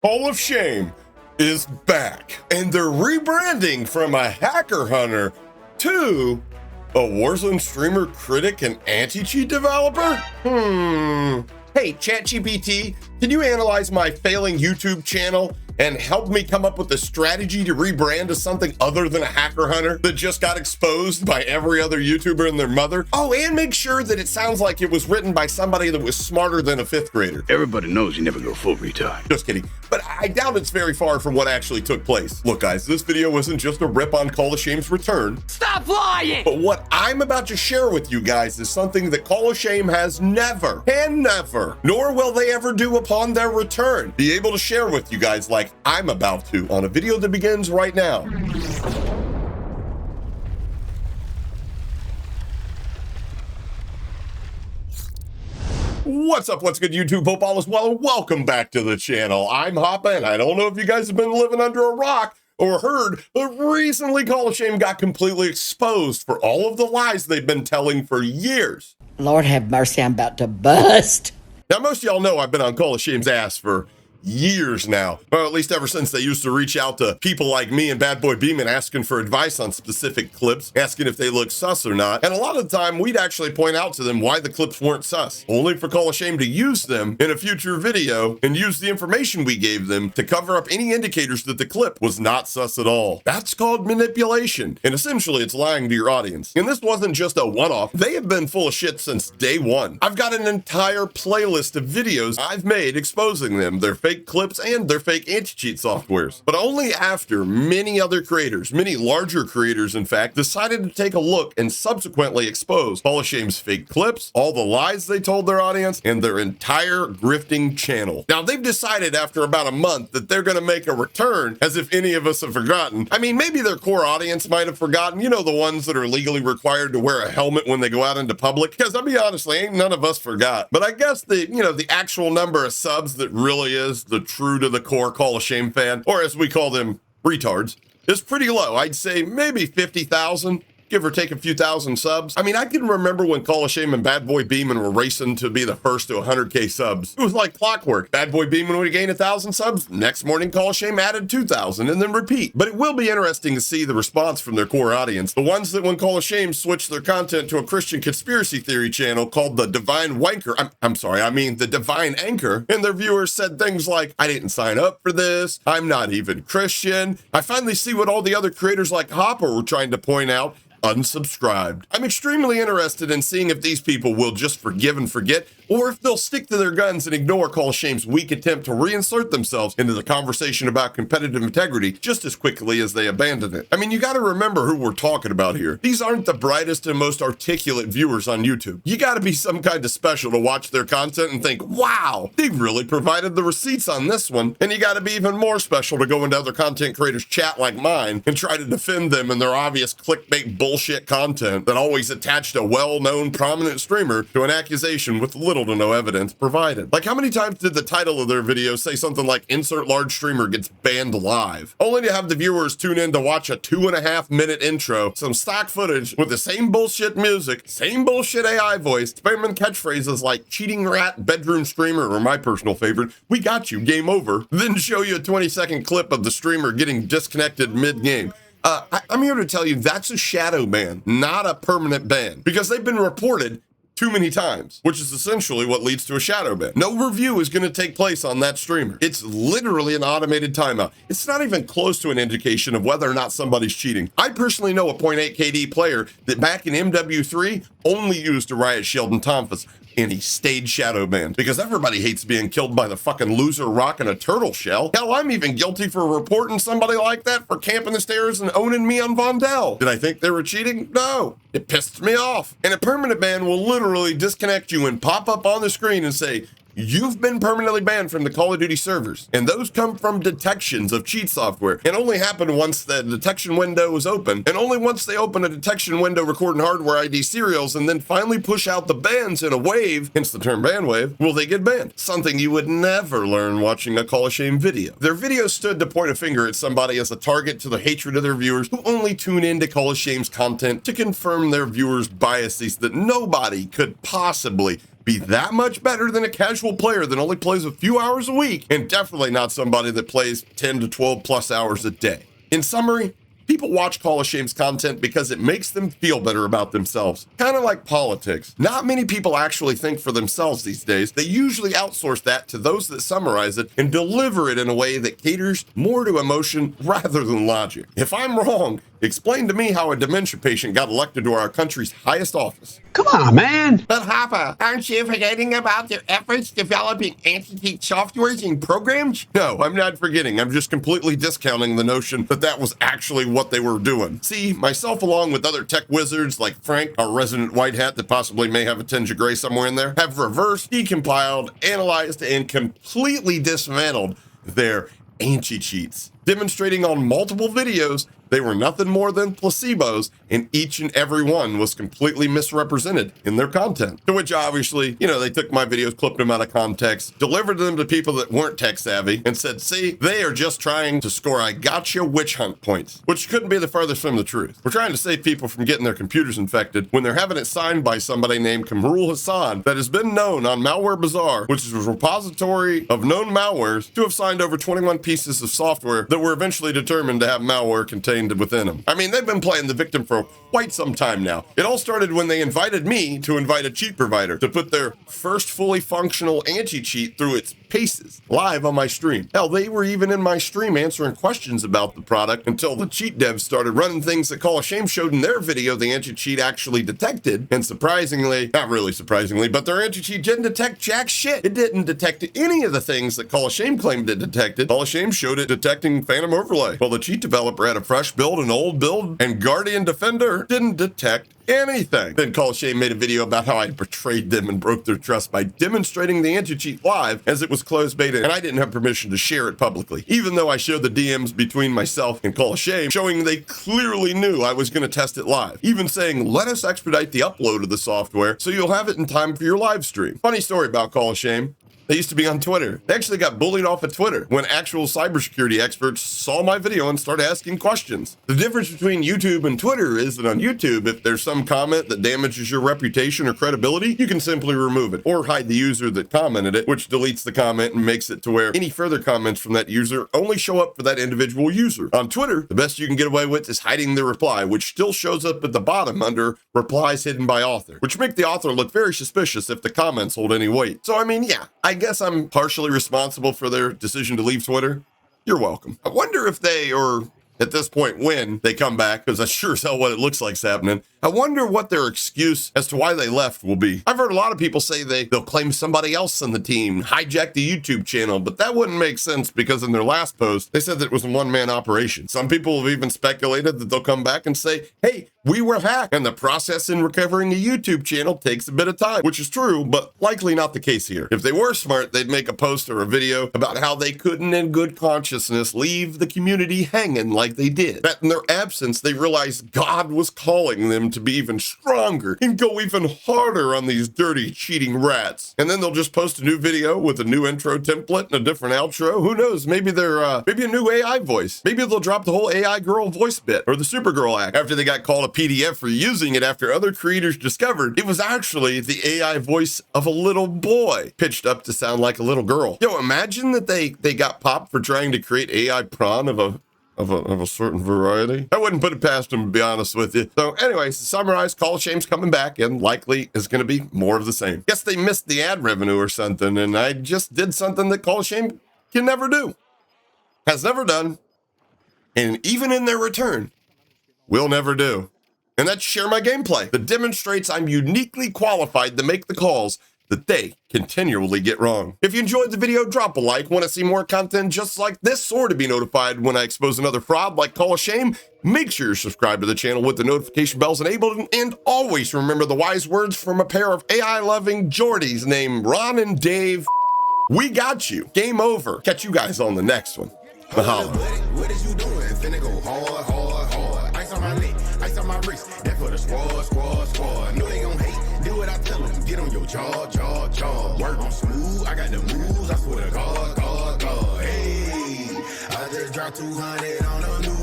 Hall of Shame is back, and they're rebranding from a hacker hunter to a Warzone streamer, critic, and anti-cheat developer? Hey, ChatGPT, can you analyze my failing YouTube channel and help me come up with a strategy to rebrand as something other than a hacker hunter that just got exposed by every other YouTuber and their mother? Oh, and make sure that it sounds like it was written by somebody that was smarter than a fifth grader. Everybody knows you never go full retard. Just kidding. But I doubt it's very far from what actually took place. Look, guys, this video wasn't just a rip on Call of Shame's return. Stop lying! But what I'm about to share with you guys is something that Call of Shame has never, nor will they ever do upon their return, be able to share with you guys like I'm about to on a video that begins right now. What's up? What's good, YouTube? Hope all is well, and welcome back to the channel. I'm ItsHapa, and I don't know if you guys have been living under a rock or heard, but recently Call of Shame got completely exposed for all of the lies they've been telling for years. Lord have mercy, I'm about to bust. Now, most of y'all know I've been on Call of Shame's ass for years now, or at least ever since they used to reach out to people like me and Bad Boy Beeman asking for advice on specific clips, asking if they look sus or not. And a lot of the time we'd actually point out to them why the clips weren't sus, only for Call of Shame to use them in a future video and use the information we gave them to cover up any indicators that the clip was not sus at all. That's called manipulation, and essentially it's lying to your audience. And this wasn't just a one-off. They have been full of shit since day one. I've got an entire playlist of videos I've made exposing them, their fake clips and their fake anti-cheat softwares. But only after many other creators, many larger creators in fact, decided to take a look and subsequently expose Call of Shame's fake clips, all the lies they told their audience, and their entire grifting channel. Now they've decided after about a month that they're gonna make a return, as if any of us have forgotten. I mean, maybe their core audience might have forgotten, you know, the ones that are legally required to wear a helmet when they go out into public, because I'll be honest, ain't none of us forgot. But I guess the actual number of subs that really is the true to the core Call of Shame fan, or as we call them, retards, is pretty low. I'd say maybe 50,000. Give or take a few thousand subs. I mean, I can remember when Call of Shame and Bad Boy Beeman were racing to be the first to 100K subs. It was like clockwork. Bad Boy Beeman would gain 1,000 subs. Next morning, Call of Shame added 2,000 and then repeat. But it will be interesting to see the response from their core audience. The ones that when Call of Shame switched their content to a Christian conspiracy theory channel called the Divine Wanker, the Divine Anchor, and their viewers said things like, I didn't sign up for this. I'm not even Christian. I finally see what all the other creators like Hopper were trying to point out. Unsubscribed. I'm extremely interested in seeing if these people will just forgive and forget, or if they'll stick to their guns and ignore Call of Shame's weak attempt to reinsert themselves into the conversation about competitive integrity just as quickly as they abandon it. I mean, you gotta remember who we're talking about here. These aren't the brightest and most articulate viewers on YouTube. You gotta be some kind of special to watch their content and think, wow, they really provided the receipts on this one. And you gotta be even more special to go into other content creators' chat like mine and try to defend them and their obvious clickbait bullshit content that always attached a well-known prominent streamer to an accusation with little to no evidence provided. Like, how many times did the title of their video say something like insert large streamer gets banned live, only to have the viewers tune in to watch a 2.5-minute intro, some stock footage with the same bullshit music, same bullshit AI voice, spamming catchphrases like cheating rat, bedroom streamer, or my personal favorite, we got you, game over, then show you a 20-second clip of the streamer getting disconnected mid-game. I'm here to tell you that's a shadow ban, not a permanent ban, because they've been reported too many times, which is essentially what leads to a shadow ban. No review is going to take place on that streamer. It's literally an automated timeout. It's not even close to an indication of whether or not somebody's cheating. I personally know a 0.8 KD player that back in MW3 only used a riot shield and Tomfus, and he stayed shadow banned because everybody hates being killed by the fucking loser rocking a turtle shell. Hell, I'm even guilty for reporting somebody like that for camping the stairs and owning me on Vondel. Did I think they were cheating? No. It pissed me off. And a permanent ban will literally disconnect you and pop up on the screen and say, you've been permanently banned from the Call of Duty servers. And those come from detections of cheat software and only happen once the detection window is open, and only once they open a detection window recording hardware ID serials and then finally push out the bans in a wave, hence the term ban wave, will they get banned. Something you would never learn watching a Call of Shame video. Their video stood to point a finger at somebody as a target to the hatred of their viewers who only tune in to Call of Shame's content to confirm their viewers' biases that nobody could possibly be that much better than a casual player that only plays a few hours a week, and definitely not somebody that plays 10 to 12 plus hours a day. In summary, people watch Call of Shame's content because it makes them feel better about themselves. Kind of like politics. Not many people actually think for themselves these days. They usually outsource that to those that summarize it and deliver it in a way that caters more to emotion rather than logic. If I'm wrong, explain to me how a dementia patient got elected to our country's highest office. Come on, man. But Hapa, aren't you forgetting about their efforts developing anticheat softwares and programs? No, I'm not forgetting. I'm just completely discounting the notion that that was actually what they were doing. See, myself along with other tech wizards like Frank, our resident white hat that possibly may have a tinge of gray somewhere in there, have reversed, decompiled, analyzed, and completely dismantled their anti-cheats, demonstrating on multiple videos they were nothing more than placebos, and each and every one was completely misrepresented in their content. To which obviously, they took my videos, clipped them out of context, delivered them to people that weren't tech savvy, and said, see, they are just trying to score I gotcha witch hunt points, which couldn't be the furthest from the truth. We're trying to save people from getting their computers infected when they're having it signed by somebody named Kamrul Hassan that has been known on Malware Bazaar, which is a repository of known malwares, to have signed over 21 pieces of software that were eventually determined to have malware contained within them. I mean, they've been playing the victim for quite some time now. It all started when they invited me to invite a cheat provider to put their first fully functional anti-cheat through its paces live on my stream. Hell, they were even in my stream answering questions about the product until the cheat devs started running things that Call of Shame showed in their video the anti-cheat actually detected. And surprisingly, not really surprisingly, but their anti-cheat didn't detect jack shit. It didn't detect any of the things that Call of Shame claimed it detected. Call of Shame showed it detecting Phantom Overlay, while the cheat developer had a fresh build, an old build, and Guardian Defender didn't detect anything. Then Call of Shame made a video about how I betrayed them and broke their trust by demonstrating the anti-cheat live as it was closed beta, and I didn't have permission to share it publicly, even though I showed the DMs between myself and Call of Shame showing they clearly knew I was going to test it live, even saying, let us expedite the upload of the software so you'll have it in time for your live stream. Funny story about Call of Shame. They used to be on Twitter. They actually got bullied off of Twitter when actual cybersecurity experts saw my video and started asking questions. The difference between YouTube and Twitter is that on YouTube, if there's some comment that damages your reputation or credibility, you can simply remove it or hide the user that commented it, which deletes the comment and makes it to where any further comments from that user only show up for that individual user. On Twitter, the best you can get away with is hiding the reply, which still shows up at the bottom under replies hidden by author, which make the author look very suspicious if the comments hold any weight. So I mean, yeah, I guess I'm partially responsible for their decision to leave Twitter. You're welcome. I wonder if they, or at this point when they come back, because that's sure as hell what it looks like's happening, I wonder what their excuse as to why they left will be. I've heard a lot of people say they'll claim somebody else on the team, hijack the YouTube channel, but that wouldn't make sense because in their last post, they said that it was a one-man operation. Some people have even speculated that they'll come back and say, hey, we were hacked, and the process in recovering a YouTube channel takes a bit of time, which is true, but likely not the case here. If they were smart, they'd make a post or a video about how they couldn't in good consciousness leave the community hanging like they did. That in their absence, they realized God was calling them to be even stronger and go even harder on these dirty, cheating rats. And then they'll just post a new video with a new intro template and a different outro. Who knows? Maybe they're maybe a new AI voice. Maybe they'll drop the whole AI girl voice bit or the Supergirl act after they got called a PDF for using it after other creators discovered it was actually the AI voice of a little boy pitched up to sound like a little girl. Yo, imagine that they got popped for trying to create AI prawn of a certain variety. I wouldn't put it past them, to be honest with you. So anyways, to summarize, Call of Shame's coming back and likely is going to be more of the same. Guess they missed the ad revenue or something, and I just did something that Call of Shame can never do, has never done, and even in their return, will never do. And that's share my gameplay that demonstrates I'm uniquely qualified to make the calls that they continually get wrong. If you enjoyed the video, drop a like. Want to see more content just like this or to be notified when I expose another fraud like Call of Shame? Make sure you're subscribed to the channel with the notification bells enabled, and always remember the wise words from a pair of AI-loving Geordies named Ron and Dave. We got you. Game over. Catch you guys on the next one. Mahalo. What is you doing? Finna go hard, hard, hard. Ice on my neck, ice on my wrist. That for the squad, squad, squad. Know they gon' hate. Do what I tell them. Get on your jaw, jaw, jaw. Work on smooth. I got the moves. I swear to God, God, God. Hey, I just dropped 200 on a new